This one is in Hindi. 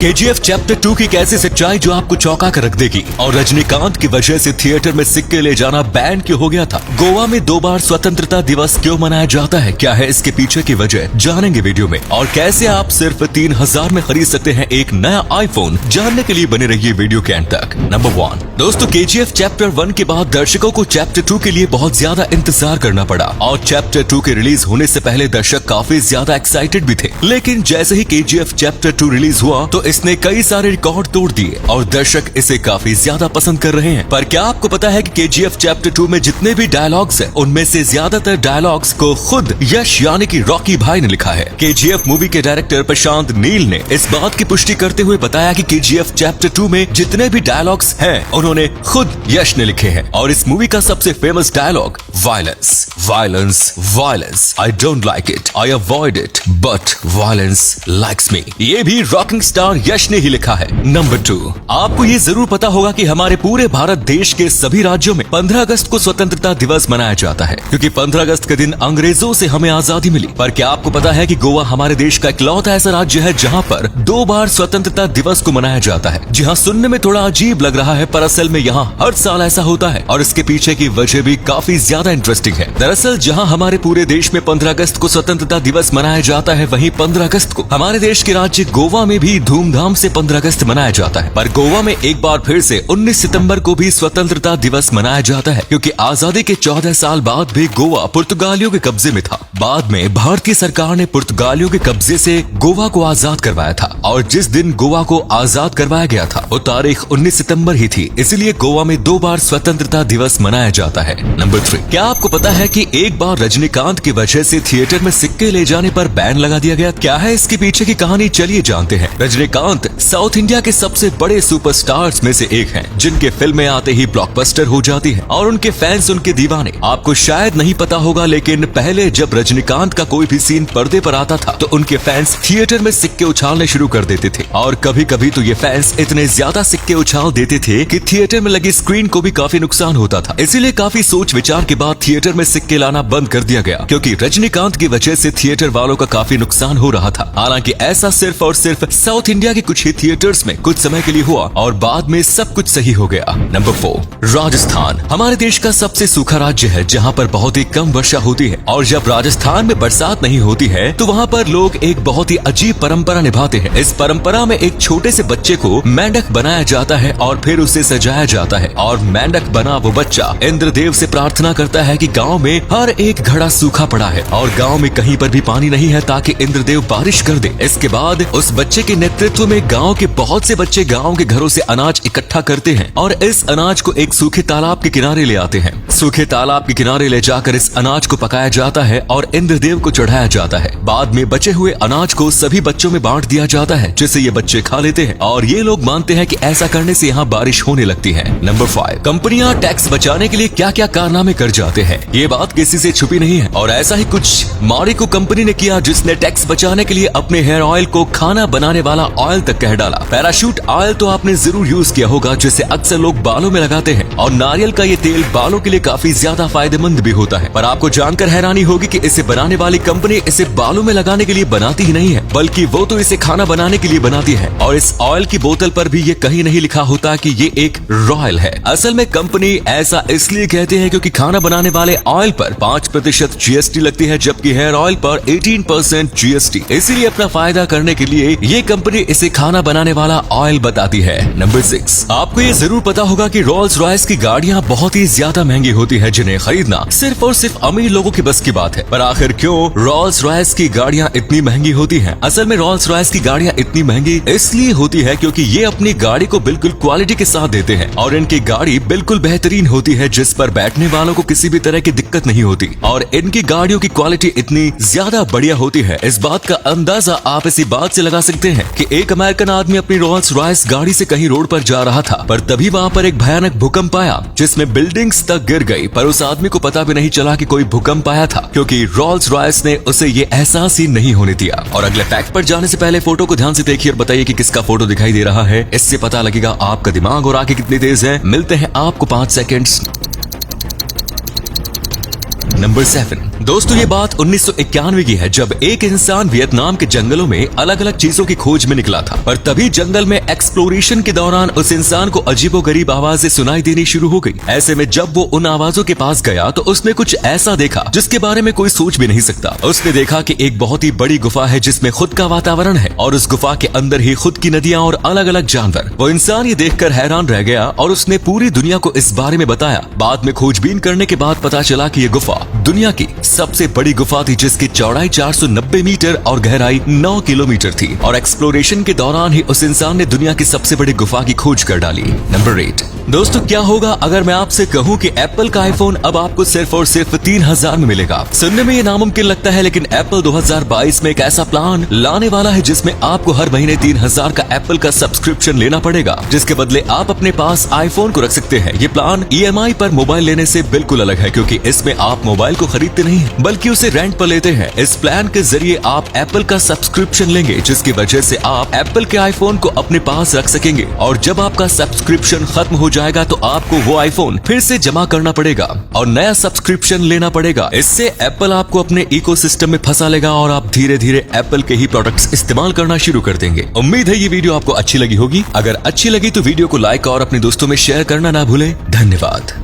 केजीएफ चैप्टर 2 की कैसी सच्चाई जो आपको चौंका कर रख देगी। और रजनीकांत की वजह से थिएटर में सिक्के ले जाना बैन क्यों हो गया था। गोवा में 2 बार स्वतंत्रता दिवस क्यों मनाया जाता है, क्या है इसके पीछे की वजह, जानेंगे वीडियो में। और कैसे आप सिर्फ 3000 में खरीद सकते हैं एक नया आईफोन, जानने के लिए बने रहिए वीडियो के एंड तक। नंबर 1 दोस्तों, केजीएफ चैप्टर 1 के बाद दर्शकों को चैप्टर 2 के लिए बहुत ज्यादा इंतजार करना पड़ा। और चैप्टर 2 के रिलीज होने से पहले दर्शक काफी ज्यादा एक्साइटेड भी थे। लेकिन जैसे ही केजीएफ चैप्टर 2 रिलीज हुआ तो इसने कई सारे रिकॉर्ड तोड़ दिए और दर्शक इसे काफी ज्यादा पसंद कर रहे हैं। पर क्या आपको पता है कि केजीएफ चैप्टर 2 में जितने भी डायलॉग्स हैं, उनमें से ज्यादातर डायलॉग्स को खुद यश यानी कि रॉकी भाई ने लिखा है। केजीएफ मूवी के डायरेक्टर प्रशांत नील ने इस बात की पुष्टि करते हुए बताया कि केजीएफ चैप्टर 2 में जितने भी डायलॉग्स हैं, उन्होंने खुद यश ने लिखे हैं। और इस मूवी का सबसे famous dialogue violence violence violence, I don't like it, I avoid it, but violence likes me, ये भी रॉकिंग स्टार यश ने ही लिखा है। नंबर 2, आपको ये जरूर पता होगा कि हमारे पूरे भारत देश के सभी राज्यों में 15 अगस्त को स्वतंत्रता दिवस मनाया जाता है, क्योंकि 15 अगस्त के दिन अंग्रेजों से हमें आजादी मिली। पर क्या आपको पता है कि गोवा हमारे देश का इकलौता ऐसा राज्य है जहां पर 2 बार स्वतंत्रता दिवस को मनाया जाता है। जी हाँ, सुनने में थोड़ा अजीब लग रहा है, पर असल में यहाँ हर साल ऐसा होता है और इसके पीछे की वजह भी काफी ज्यादा इंटरेस्टिंग है। दरअसल जहाँ हमारे पूरे देश में 15 अगस्त को स्वतंत्रता दिवस मनाया जाता है, वहीं 15 अगस्त को हमारे देश के राज्य गोवा में भी धूमधाम से 15 अगस्त मनाया जाता है। पर गोवा में एक बार फिर से 19 सितंबर को भी स्वतंत्रता दिवस मनाया जाता है, क्योंकि आजादी के 14 साल बाद भी गोवा पुर्तगालियों के कब्जे में था। बाद में भारतीय सरकार ने पुर्तगालियों के कब्जे से गोवा को आजाद करवाया था और जिस दिन गोवा को आजाद करवाया गया था वो तारीख 19 सितंबर ही थी। इसलिए गोवा में 2 बार स्वतंत्रता दिवस मनाया जाता है। नंबर 3, क्या आपको पता है कि एक बार रजनीकांत की वजह से थिएटर में सिक्के ले जाने पर बैन लगा दिया गया। क्या है इसके पीछे की कहानी, चलिए जानते हैं। रजनीकांत साउथ इंडिया के सबसे बड़े सुपरस्टार्स में से एक हैं, जिनके फिल्में आते ही ब्लॉकबस्टर हो जाती हैं और उनके फैंस उनके दीवाने। आपको शायद नहीं पता होगा, लेकिन पहले जब रजनीकांत का कोई भी सीन पर्दे पर आता था तो उनके फैंस थिएटर में सिक्के उछालने शुरू कर देते थे। और कभी कभी तो ये फैंस इतने ज्यादा सिक्के उछाल देते थे कि थिएटर में लगी स्क्रीन को भी काफी नुकसान होता था। इसीलिए काफी सोच विचार के बाद थिएटर में सिक्के लाना बंद कर दिया गया, क्योंकि रजनीकांत की वजह से थिएटर वालों का काफी नुकसान हो रहा था। हालांकि ऐसा सिर्फ और सिर्फ साउथ इंडिया के कुछ ही थिएटर्स में कुछ समय के लिए हुआ और बाद में सब कुछ सही हो गया। नंबर 4, राजस्थान हमारे देश का सबसे सूखा राज्य है, जहाँ पर बहुत ही कम वर्षा होती है। और जब राजस्थान में बरसात नहीं होती है तो वहाँ पर लोग एक बहुत ही अजीब परंपरा निभाते हैं। इस परंपरा में एक छोटे से बच्चे को मेंढक बनाया जाता है और फिर उसे सजाया जाता है। और मेंढक बना वो बच्चा इंद्रदेव से प्रार्थना करता है कि गाँव में हर एक घड़ा सूखा पड़ा है और गाँव में कहीं पर भी पानी नहीं है, ताकि इंद्रदेव बारिश कर दे। इसके बाद उस बच्चे के नेतृत्व में गाँव के बहुत से बच्चे गाँव के घरों से अनाज इकट्ठा करते हैं और इस अनाज को एक सूखे तालाब के किनारे ले आते हैं। सूखे तालाब के किनारे ले जाकर इस अनाज को पकाया जाता है और इंद्रदेव को चढ़ाया जाता है। बाद में बचे हुए अनाज को सभी बच्चों में बांट दिया जाता है, जिसे ये बच्चे खा लेते हैं और ये लोग मानते हैं कि ऐसा करने से यहाँ बारिश होने लगती है। नंबर 5, कंपनियां टैक्स बचाने के लिए क्या क्या कारनामे कर जाते हैं, ये बात किसी से छुपी नहीं है। और ऐसा ही कुछ मारिको कंपनी ने किया, जिसने टैक्स बचाने के लिए अपने हेयर ऑयल को खाना बनाने वाला ऑयल तक कह डाला। पैराशूट ऑयल तो आपने जरूर यूज किया होगा, जिसे अक्सर लोग बालों में लगाते हैं और नारियल का ये तेल बालों के लिए काफी ज्यादा फायदेमंद भी होता है। पर आपको जानकर हैरानी होगी कि इसे बनाने वाली कंपनी इसे बालों में लगाने के लिए बनाती ही नहीं है, बल्कि वो तो इसे खाना बनाने के लिए बनाती है। और इस ऑयल की बोतल पर भी ये कहीं नहीं लिखा होता कि ये एक रॉयल है। असल में कंपनी ऐसा इसलिए कहते हैं क्योंकि खाना बनाने वाले ऑयल पर 5% GST लगती है, जबकि हेयर ऑयल पर 18% GST। इसीलिए अपना फायदा करने के लिए ये कंपनी इसे खाना बनाने वाला ऑयल बताती है। नंबर 6, आपको ये जरूर पता होगा कि रोल्स रॉयस की गाड़ियाँ बहुत ही ज्यादा महंगी होती है, जिन्हें खरीदना सिर्फ और सिर्फ अमीर लोगों की बस की बात है। पर आखिर क्यों रोल्स रॉयस की गाड़ियाँ इतनी महंगी होती हैं? असल में रोल्स रॉयस की गाड़ियाँ इतनी महंगी इसलिए होती है क्योंकि ये अपनी गाड़ी को बिल्कुल क्वालिटी के साथ देते हैं और इनकी गाड़ी बिल्कुल बेहतरीन होती है, जिस पर बैठने वालों को किसी भी तरह की दिक्कत नहीं होती। और इनकी गाड़ियों की क्वालिटी इतनी ज्यादा बढ़िया होती है, इस बात का अंदाजा आप इसी बात से लगा सकते हैं कि एक अमेरिकन आदमी अपनी रोल्स रॉयस गाड़ी से कहीं रोड पर जा रहा था, पर तभी वहाँ पर एक भयानक भूकंप आया जिसमें बिल्डिंग्स तक गिर गई। पर उस आदमी को पता भी नहीं चला कि कोई भूकंप आया था, क्योंकि रोल्स रॉयस ने उसे ये एहसास ही नहीं होने दिया। और अगले फैक्ट पर जाने से पहले फोटो को ध्यान से देखिए और बताइए कि किसका फोटो दिखाई दे रहा है। इससे पता लगेगा आपका दिमाग और आंखें कितनी तेज है। मिलते हैं आपको 5 सेकंड्स। नंबर 7, दोस्तों ये बात 1991 की है, जब एक इंसान वियतनाम के जंगलों में अलग अलग चीजों की खोज में निकला था। पर तभी जंगल में एक्सप्लोरेशन के दौरान उस इंसान को अजीबोगरीब आवाजें सुनाई देनी शुरू हो गई। ऐसे में जब वो उन आवाजों के पास गया तो उसने कुछ ऐसा देखा जिसके बारे में कोई सोच भी नहीं सकता। उसने देखा कि एक बहुत ही बड़ी गुफा है जिसमें खुद का वातावरण है और उस गुफा के अंदर ही खुद की नदियां और अलग अलग जानवर। वो इंसान ये देखकर हैरान रह गया और उसने पूरी दुनिया को इस बारे में बताया। बाद में खोजबीन करने के बाद पता चला कि ये गुफा दुनिया की सबसे बड़ी गुफा थी, जिसकी चौड़ाई 490 मीटर और गहराई 9 किलोमीटर थी। और एक्सप्लोरेशन के दौरान ही उस इंसान ने दुनिया की सबसे बड़ी गुफा की खोज कर डाली। नंबर 8। दोस्तों क्या होगा अगर मैं आपसे कहूं कि एप्पल का आईफोन अब आपको सिर्फ और सिर्फ 3000 में मिलेगा। सुनने में ये नामुमकिन लगता है, लेकिन एप्पल 2022 में एक ऐसा प्लान लाने वाला है जिसमें आपको हर महीने 3000 का एप्पल का सब्सक्रिप्शन लेना पड़ेगा, जिसके बदले आप अपने पास आईफोन को रख सकते हैं। ये प्लान EMI पर मोबाइल लेने से बिल्कुल अलग है, क्योंकि इसमें आप मोबाइल को खरीदते नहीं बल्कि उसे रेंट पर लेते हैं। इस प्लान के जरिए आप एप्पल का सब्सक्रिप्शन लेंगे, जिसकी वजह से आप एप्पल के आईफोन को अपने पास रख सकेंगे। और जब आपका सब्सक्रिप्शन खत्म हो जाएगा तो आपको वो आईफोन फिर से जमा करना पड़ेगा और नया सब्सक्रिप्शन लेना पड़ेगा। इससे एप्पल आपको अपने इकोसिस्टम में फंसा लेगा और आप धीरे धीरे एप्पल के ही प्रोडक्ट्स इस्तेमाल करना शुरू कर देंगे। उम्मीद है ये वीडियो आपको अच्छी लगी होगी। अगर अच्छी लगी तो वीडियो को लाइक और अपने दोस्तों में शेयर करना ना भूलें। धन्यवाद।